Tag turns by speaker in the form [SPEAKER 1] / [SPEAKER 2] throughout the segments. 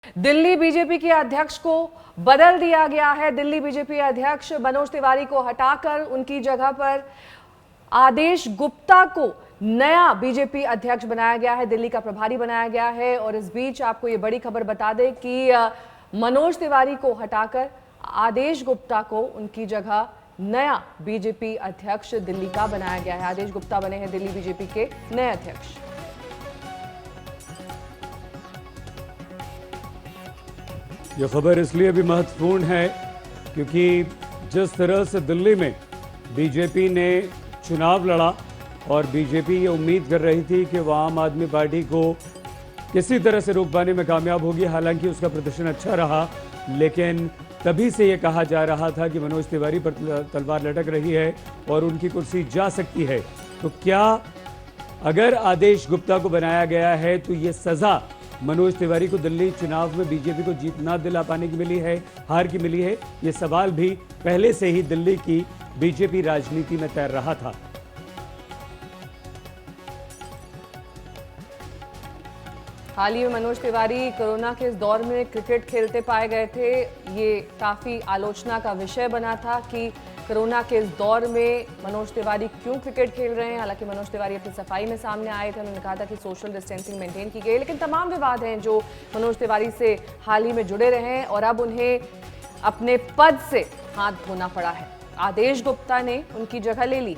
[SPEAKER 1] Delhi BJP के अध्यक्ष को बदल दिया गया है। दिल्ली बीजेपी अध्यक्ष मनोज तिवारी को हटाकर उनकी जगह पर आदेश गुप्ता को नया बीजेपी अध्यक्ष बनाया गया है, दिल्ली का प्रभारी बनाया गया है। और इस बीच आपको ये बड़ी खबर बता दें कि मनोज तिवारी को हटाकर आदेश गुप्ता को उनकी जगह नया बीजेपी अध्यक्ष दिल्ली का बनाया गया है। आदेश गुप्ता बने हैं दिल्ली बीजेपी के नए अध्यक्ष।
[SPEAKER 2] यह खबर इसलिए भी महत्वपूर्ण है क्योंकि जिस तरह से दिल्ली में बीजेपी ने चुनाव लड़ा और बीजेपी ये उम्मीद कर रही थी कि वह आम आदमी पार्टी को किसी तरह से रोक पाने में कामयाब होगी। हालांकि उसका प्रदर्शन अच्छा रहा, लेकिन तभी से ये कहा जा रहा था कि मनोज तिवारी पर तलवार लटक रही है और उनकी कुर्सी जा सकती है। तो क्या अगर आदेश गुप्ता को बनाया गया है तो ये सजा मनोज तिवारी को दिल्ली चुनाव में बीजेपी को जीत ना दिला पाने की मिली है, हार की मिली है? ये सवाल भी पहले से ही दिल्ली की बीजेपी राजनीति में तैर रहा था।
[SPEAKER 1] हाल ही में मनोज तिवारी कोरोना के इस दौर में क्रिकेट खेलते पाए गए थे। ये काफी आलोचना का विषय बना था कि कोरोना के इस दौर में मनोज तिवारी क्यों क्रिकेट खेल रहे हैं। हालांकि मनोज तिवारी अपनी सफाई में सामने आए थे, उन्होंने कहा था कि सोशल डिस्टेंसिंग मेंटेन की गई, लेकिन तमाम विवाद हैं जो मनोज तिवारी से हाल ही में जुड़े रहे हैं और अब उन्हें अपने पद से हाथ धोना पड़ा है। आदेश गुप्ता ने उनकी जगह ले ली।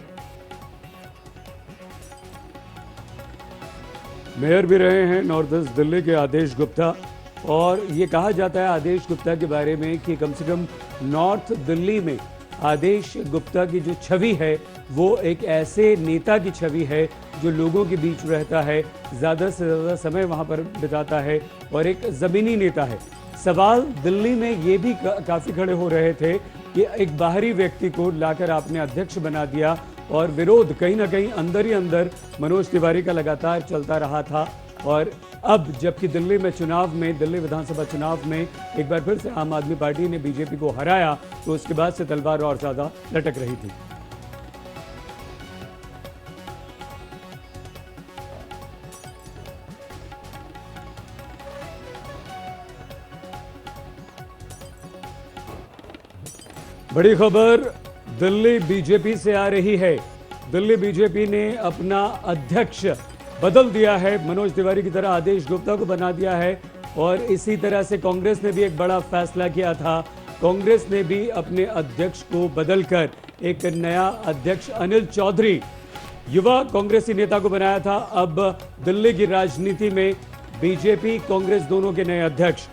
[SPEAKER 2] मेयर भी रहे हैं नॉर्थ ईस्ट दिल्ली के आदेश गुप्ता, और ये कहा जाता है आदेश गुप्ता के बारे में कि कम से कम नॉर्थ दिल्ली में आदेश गुप्ता की जो छवि है वो एक ऐसे नेता की छवि है जो लोगों के बीच रहता है, ज़्यादा से ज़्यादा समय वहाँ पर बिताता है और एक ज़मीनी नेता है। सवाल दिल्ली में ये भी काफ़ी खड़े हो रहे थे कि एक बाहरी व्यक्ति को लाकर आपने अध्यक्ष बना दिया, और विरोध कहीं ना कहीं अंदर ही अंदर मनोज तिवारी का लगातार चलता रहा था। और अब जबकि दिल्ली में चुनाव में, दिल्ली विधानसभा चुनाव में एक बार फिर से आम आदमी पार्टी ने बीजेपी को हराया, तो उसके बाद से तलवार और ज्यादा लटक रही थी। बड़ी खबर दिल्ली बीजेपी से आ रही है। दिल्ली बीजेपी ने अपना अध्यक्ष बदल दिया है, मनोज तिवारी की तरह आदेश गुप्ता को बना दिया है। और इसी तरह से कांग्रेस ने भी एक बड़ा फैसला किया था। कांग्रेस ने भी अपने अध्यक्ष को बदलकर एक नया अध्यक्ष अनिल चौधरी, युवा कांग्रेसी नेता को बनाया था। अब दिल्ली की राजनीति में बीजेपी कांग्रेस दोनों के नए अध्यक्ष